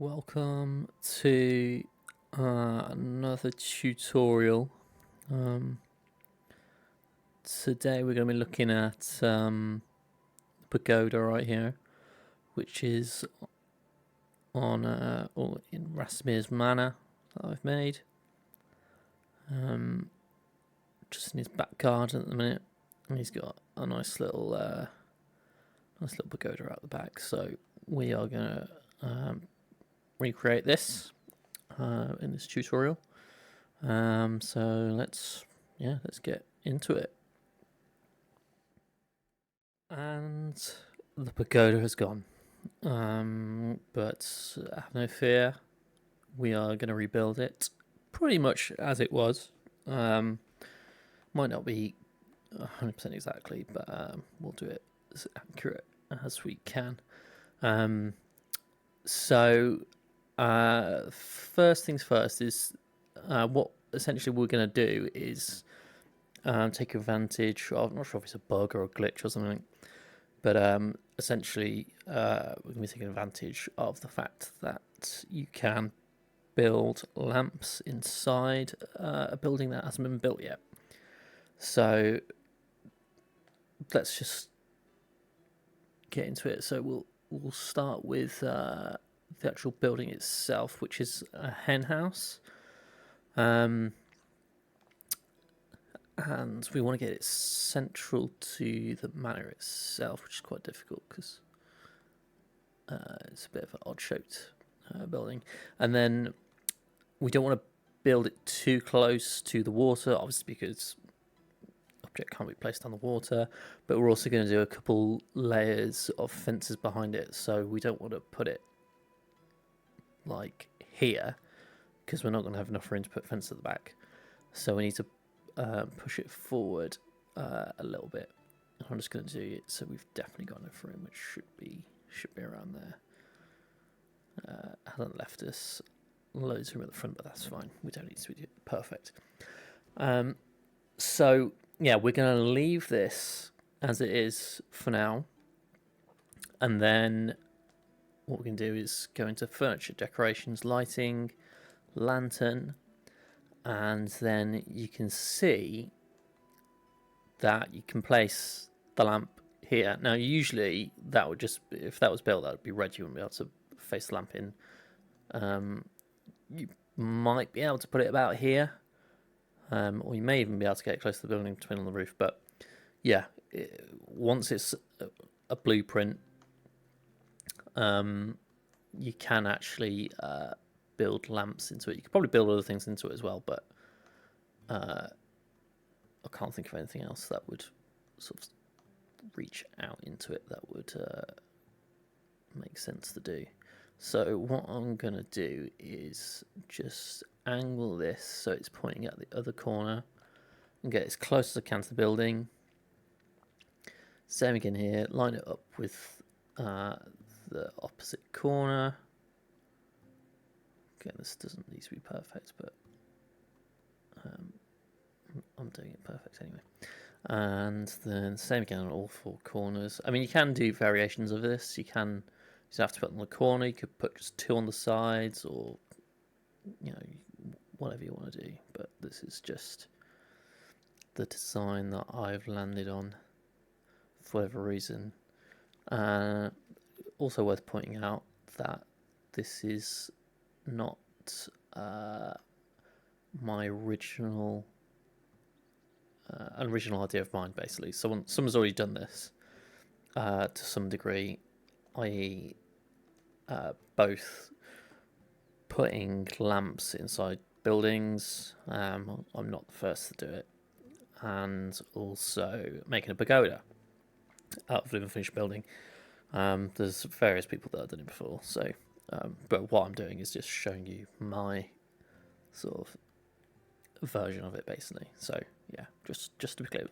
Welcome to another tutorial. Today we're going to be looking at Pagoda right here, which is on in Rastimir's manor that I've made. Just in his back garden at the minute, and he's got a nice little pagoda out the back. So we are going to recreate this in this tutorial. So let's get into it. And the pagoda has gone, but have no fear, we are going to rebuild it pretty much as it was. Might not be 100% exactly, but we'll do it as accurate as we can. So first things first is what essentially we're going to do is take advantage of, I'm not sure if it's a bug or a glitch or something, but essentially we're going to be taking advantage of the fact that you can build lamps inside a building that hasn't been built yet. So let's just get into it. So we'll start with the actual building itself, which is a hen house. And we want to get it central to the manor itself, which is quite difficult because it's a bit of an odd-shaped building. And then we don't want to build it too close to the water, obviously because object can't be placed on the water, but we're also going to do a couple layers of fences behind it, so we don't want to put it like here because we're not going to have enough room to put fence at the back. So we need to push it forward a little bit. I'm just going to do it so we've definitely got enough room, which should be around there. Hasn't left us loads of room at the front, but that's fine. We don't need to be perfect. So yeah, we're going to leave this as it is for now, and then what we can do is go into furniture, decorations, lighting, lantern, and then you can see that you can place the lamp here. Now usually that would just, if that was built, that would be red, you wouldn't be able to face the lamp in. You might be able to put it about here, or you may even be able to get it close to the building, depending on the roof. But yeah, once it's a blueprint, you can actually build lamps into it. You could probably build other things into it as well, but I can't think of anything else that would sort of reach out into it that would make sense to do. So what I'm going to do is just angle this so it's pointing at the other corner and get as close as I can to the building. Same again here, line it up with the opposite corner. Again, this doesn't need to be perfect, but I'm doing it perfect anyway. And then same again on all four corners. I mean, you can do variations of this. You just have to put them on the corner. You could put just two on the sides, or whatever you want to do. But this is just the design that I've landed on for whatever reason. Also worth pointing out that this is not my original idea of mine. Basically, someone's already done this to some degree, i.e. Both putting lamps inside buildings. I'm not the first to do it, and also making a pagoda out of an unfinished building. There's various people that have done it before, so but what I'm doing is just showing you my sort of version of it, basically. So yeah, just to be clear.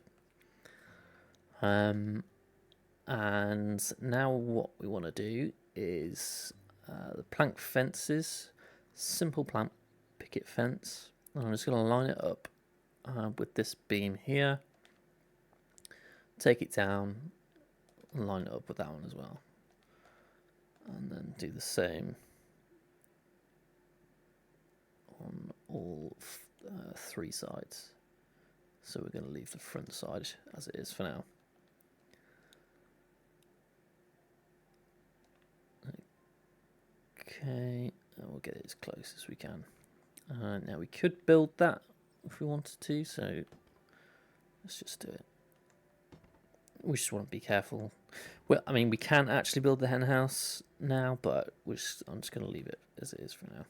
And now what we want to do is the plank fences, simple plank picket fence. And I'm just going to line it up with this beam here, take it down, and line it up with that one as well, and then do the same on all 3 sides. So we're going to leave the front side as it is for now. Okay, and we'll get it as close as we can. Now we could build that if we wanted to, so let's just do it. We just want to be careful. Well, I mean, we can actually build the hen house now, but I'm just going to leave it as it is for now.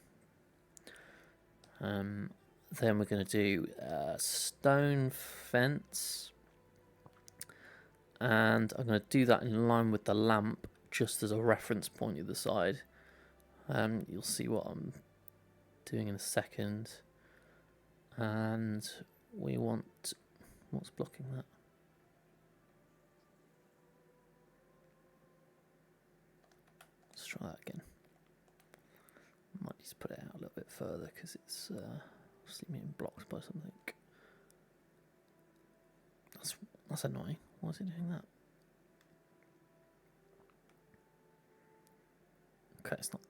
Then we're going to do a stone fence, and I'm going to do that in line with the lamp, just as a reference point either side. You'll see what I'm doing in a second. And we want... what's blocking that? Let's try that again. Might just put it out a little bit further because it's obviously being blocked by something. That's annoying. Why is it doing that? Okay, it's not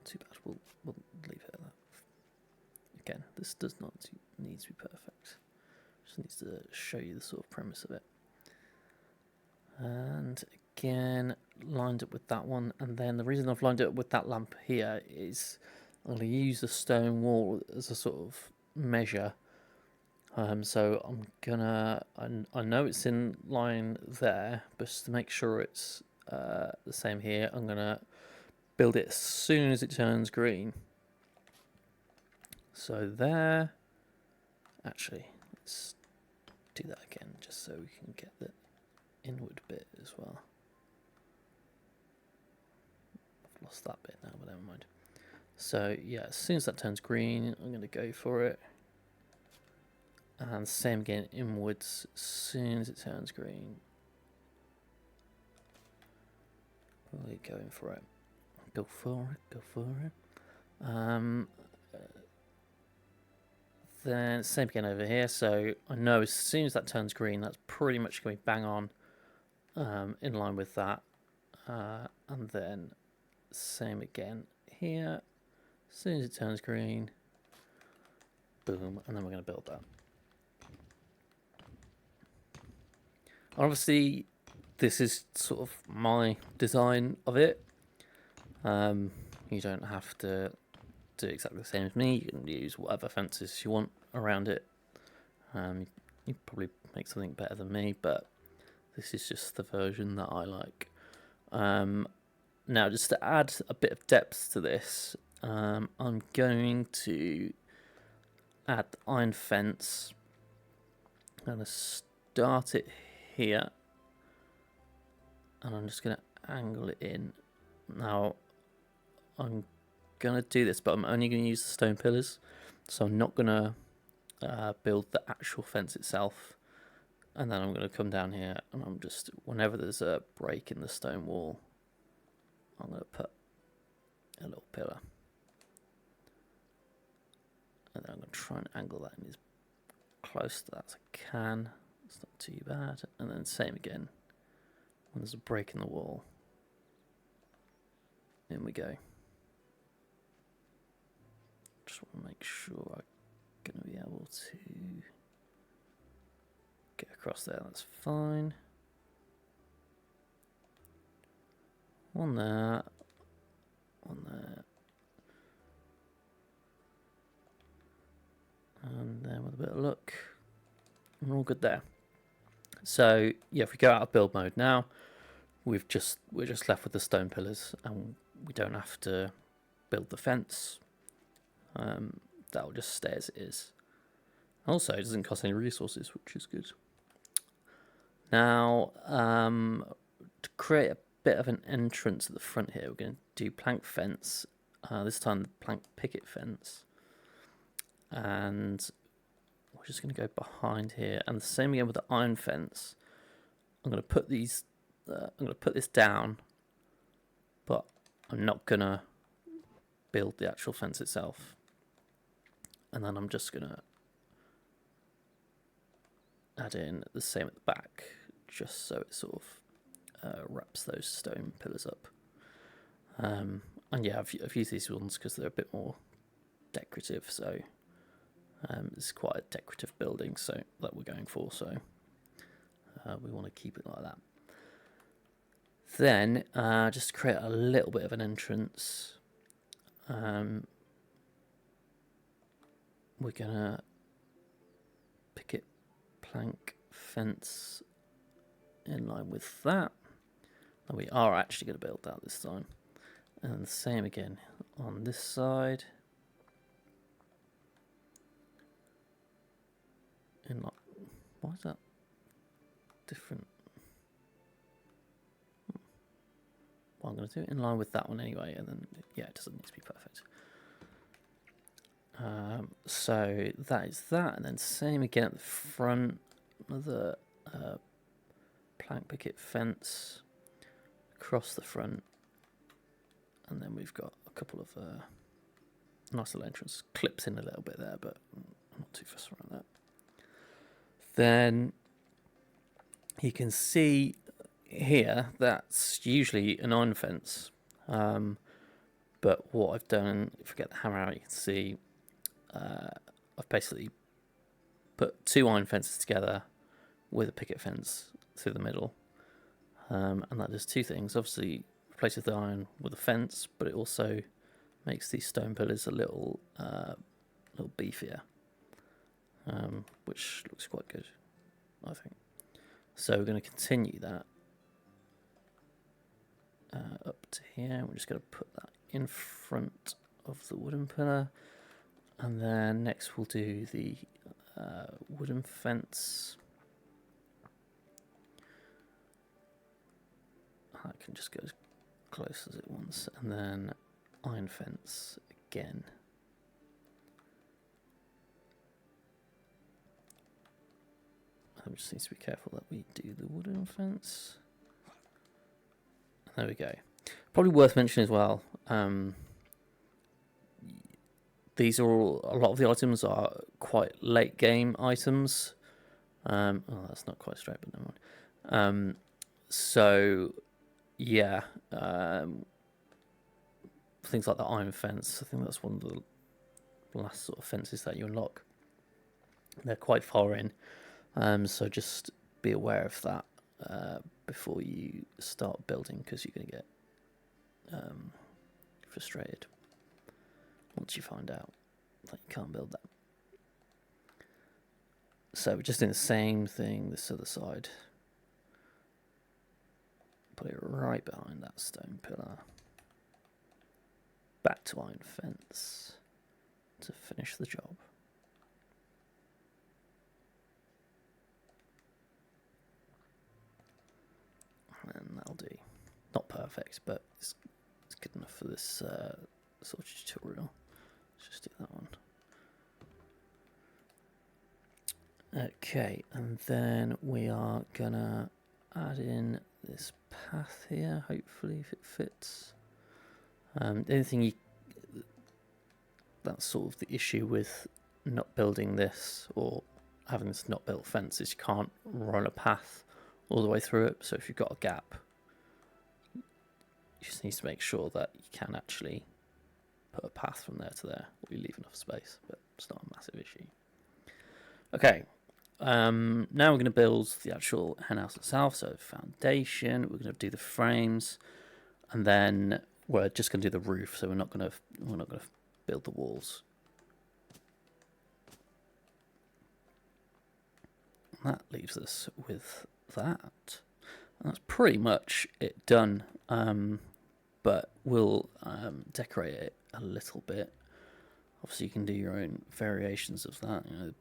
too bad. We'll leave it at that. Again, this does not need to be perfect. Just needs to show you the sort of premise of it. And again, lined up with that one. And then the reason I've lined it up with that lamp here is I'm going to use the stone wall as a sort of measure. So I'm gonna, I know it's in line there, but just to make sure it's the same here, I'm gonna build it as soon as it turns green. So there, actually, let's do that again, just so we can get the inward bit as well. I've lost that bit now, but never mind. So yeah, as soon as that turns green, I'm gonna go for it. And same again, inwards, as soon as it turns green. We're going for it. Go for it, go for it. Then same again over here, so I know as soon as that turns green, that's pretty much going to be bang on in line with that. And then same again here, as soon as it turns green, boom, and then we're going to build that. Obviously, this is sort of my design of it. You don't have to do exactly the same as me. You can use whatever fences you want around it. You probably make something better than me, but this is just the version that I like. Now, just to add a bit of depth to this, I'm going to add the iron fence. I'm going to start it here, and I'm just going to angle it in. Now, I'm going to do this, but I'm only going to use the stone pillars, so I'm not going to build the actual fence itself. And then I'm going to come down here, and I'm just, whenever there's a break in the stone wall, I'm going to put a little pillar, and then I'm going to try and angle that in as close to that as I can. It's not too bad. And then same again, when there's a break in the wall, in we go. Just want to make sure I'm going to be able to get across there. That's fine. One there, one there, and then with a bit of luck, we're all good there. So yeah, if we go out of build mode now, we're just left with the stone pillars, and we don't have to build the fence. That will just stay as it is. Also, it doesn't cost any resources, which is good. Now, to create a bit of an entrance at the front here, we're going to do plank fence. This time, the plank picket fence, and we're just going to go behind here. And the same again with the iron fence. I'm going to put these. I'm going to put this down, but I'm not going to build the actual fence itself. And then I'm just going to add in the same at the back, just so it sort of wraps those stone pillars up. And yeah, I've used these ones because they're a bit more decorative, so It's quite a decorative building, so that we're going for. So we want to keep it like that. Then just create a little bit of an entrance. We're gonna picket plank fence in line with that. And we are actually going to build that this time. And the same again on this side. In like, why is that different? Well, I'm going to do it in line with that one anyway, and then yeah, it doesn't need to be perfect. So that is that, and then same again at the front. Another plank picket fence across the front, and then we've got a couple of nice little entrance clips in a little bit there, but I'm not too fussed around that. Then you can see here that's usually an iron fence, but what I've done, if I get the hammer out, you can see I've basically put two iron fences together with a picket fence through the middle, and that does two things. Obviously replaces the iron with a fence, but it also makes these stone pillars a little beefier, which looks quite good, I think. So we're going to continue that up to here. We're just going to put that in front of the wooden pillar, and then next we'll do the wooden fence. That can just go as close as it wants, and then iron fence again. I just need to be careful that we do the wooden fence. There we go. Probably worth mentioning as well. These are all, a lot of the items are quite late game items. Oh, that's not quite straight, but never mind. So yeah, things like the iron fence. I think that's one of the last sort of fences that you unlock. They're quite far in. So just be aware of that before you start building, because you're going to get frustrated once you find out that you can't build that. So we're just doing the same thing this other side. Put it right behind that stone pillar. Back to iron fence to finish the job. And that'll do. Not perfect, but it's good enough for this sort of tutorial. Let's just do that one. Okay, and then we are gonna add in this path here, hopefully, if it fits. Anything that's sort of the issue with not building this or having this not built fence is you can't run a path all the way through it. So if you've got a gap, you just need to make sure that you can actually put a path from there to there, or you leave enough space, but it's not a massive issue. Okay, now we're going to build the actual hen house itself. So foundation, we're going to do the frames, and then we're just going to do the roof. So we're not going to build the walls. And that leaves us with that. And that's pretty much it done. But we'll decorate it a little bit. Obviously, you can do your own variations of that. You know,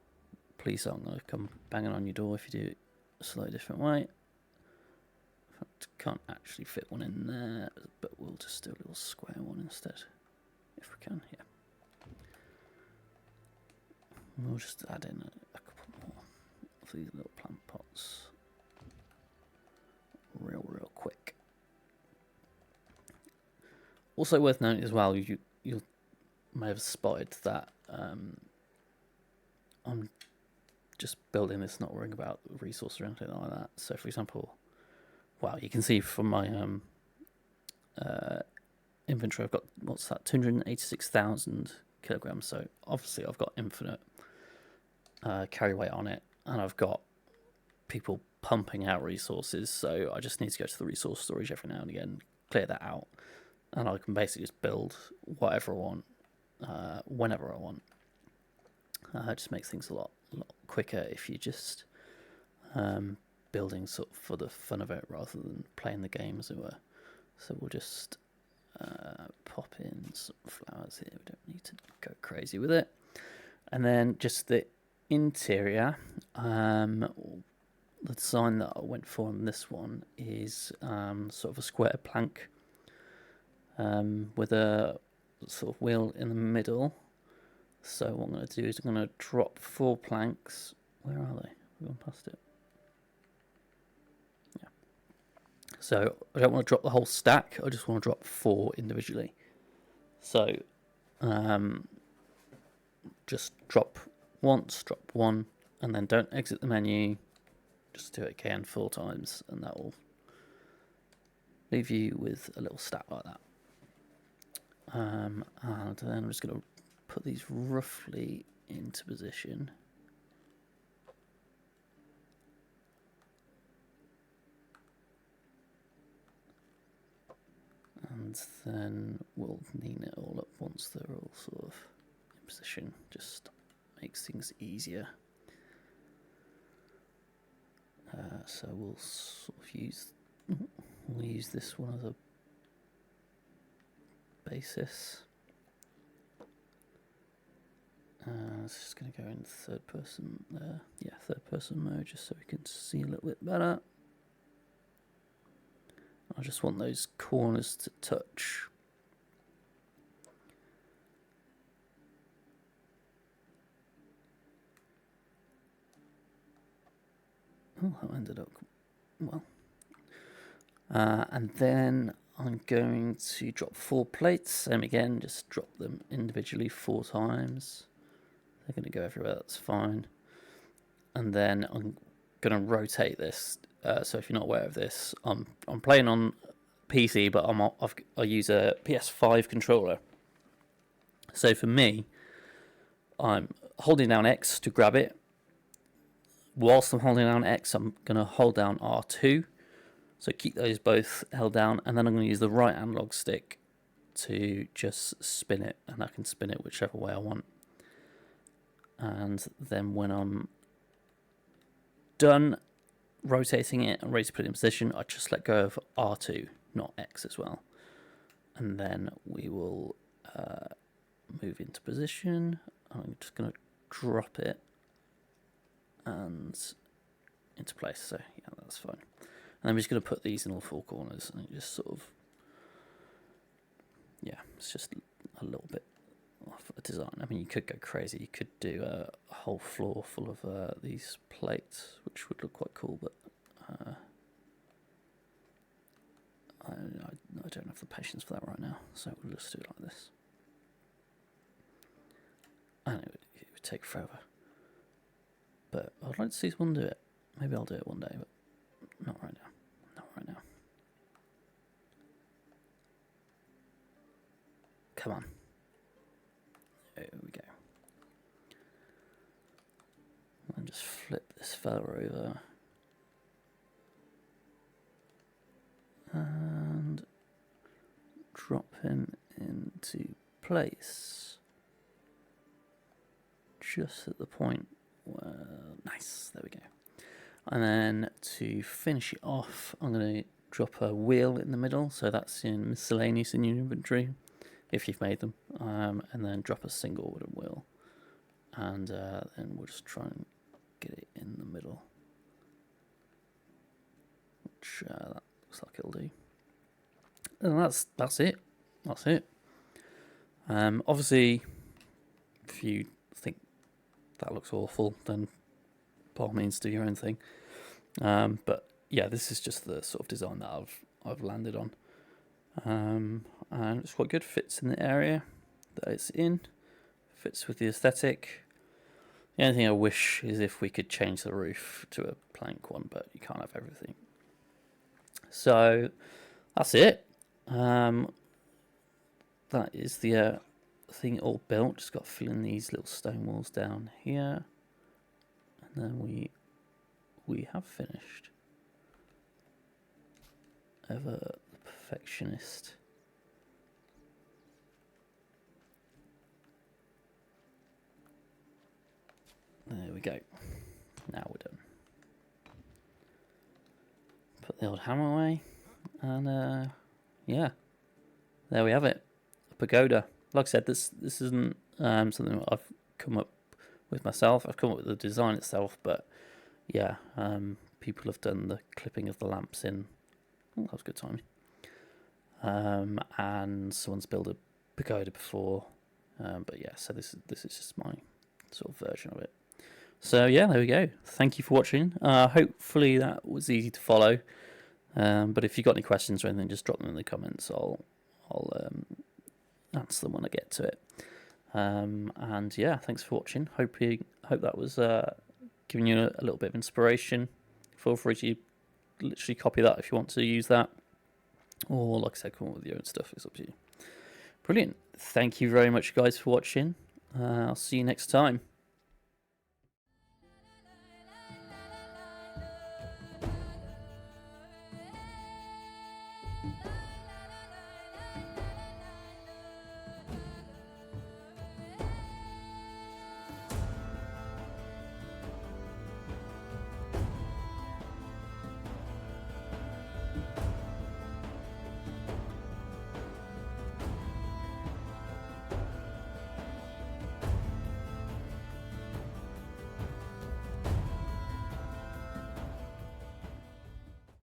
police aren't going to come banging on your door if you do it a slightly different way. In fact, can't actually fit one in there, but we'll just do a little square one instead, if we can. Yeah. We'll just add in a couple more of these little plant pots, real quick. Also worth noting as well, you may have spotted that I'm just building this, not worrying about resources or anything like that. So, for example, wow, you can see from my inventory, I've got, what's that, 286,000 kilograms. So obviously I've got infinite carry weight on it, and I've got people pumping out resources, so I just need to go to the resource storage every now and again, clear that out, and I can basically just build whatever I want, whenever I want. It just makes things a lot quicker if you just building sort of for the fun of it rather than playing the game, as it were. So we'll just pop in some flowers here. We don't need to go crazy with it. And then just the interior. The design that I went for on this one is sort of a square plank with a sort of wheel in the middle. So what I'm going to do is I'm going to drop 4 planks. Where are they? We've gone past it. Yeah. So I don't want to drop the whole stack. I just want to drop 4 individually. So just drop once, drop 1, and then don't exit the menu. Just do it again 4 times, and that will leave you with a little stack like that. And then I'm just going to put these roughly into position. And then we'll nean it all up once they're all sort of in position. Just makes things easier. So we'll sort of use this one as a basis. It's just going to go in third person there. Yeah, third person mode, just so we can see a little bit better. I just want those corners to touch. Oh, that ended up well. And then I'm going to drop 4 plates. Same again, just drop them individually 4 times. They're going to go everywhere, that's fine. And then I'm going to rotate this. So if you're not aware of this, I'm playing on PC, but I use a PS5 controller. So for me, I'm holding down X to grab it. Whilst I'm holding down X, I'm going to hold down R2. So keep those both held down, and then I'm going to use the right analog stick to just spin it, and I can spin it whichever way I want. And then when I'm done rotating it and ready to put it in position, I just let go of R2, not X as well. And then we will move into position. I'm just going to drop it and into place. So yeah, that's fine. And I'm just going to put these in all 4 corners, and it just sort of, yeah, it's just a little bit off a design. I mean, you could go crazy. You could do a whole floor full of these plates, which would look quite cool, but I don't have the patience for that right now, so we'll just do it like this. And it would take forever. But I'd like to see someone do it. Maybe I'll do it one day, but not right now. Not right now. Come on. There we go. And just flip this fella over. And drop him into place. Just at the point where... Nice, there we go. And then to finish it off, I'm going to drop a wheel in the middle. So that's in miscellaneous in your inventory, if you've made them. And then drop a single wooden wheel. And then we'll just try and get it in the middle. Which that looks like it'll do. And that's it. That's it. Obviously, if you think that looks awful, then by all means do your own thing. But yeah, this is just the sort of design that I've landed on. And it's quite good. Fits in the area that it's in. Fits with the aesthetic. The only thing I wish is if we could change the roof to a plank one, but you can't have everything. So that's it. That is the thing all built. Just got to fill in these little stone walls down here. And we have finished. Ever the perfectionist. There we go. Now we're done. Put the old hammer away, and yeah, there we have it. A pagoda. Like I said, this isn't something that I've come up with myself. I've come up with the design itself, but yeah, people have done the clipping of the lamps in. Oh, that was good timing. And someone's built a pagoda before, but yeah. So this is just my sort of version of it. So yeah, there we go. Thank you for watching. Hopefully that was easy to follow. But if you've got any questions or anything, just drop them in the comments. I'll answer them when I get to it. And yeah, thanks for watching. Hope that was giving you a little bit of inspiration. Feel free to literally copy that if you want to use that. Or like I said, come up with your own stuff. It's up to you. Brilliant. Thank you very much, guys, for watching. I'll see you next time. La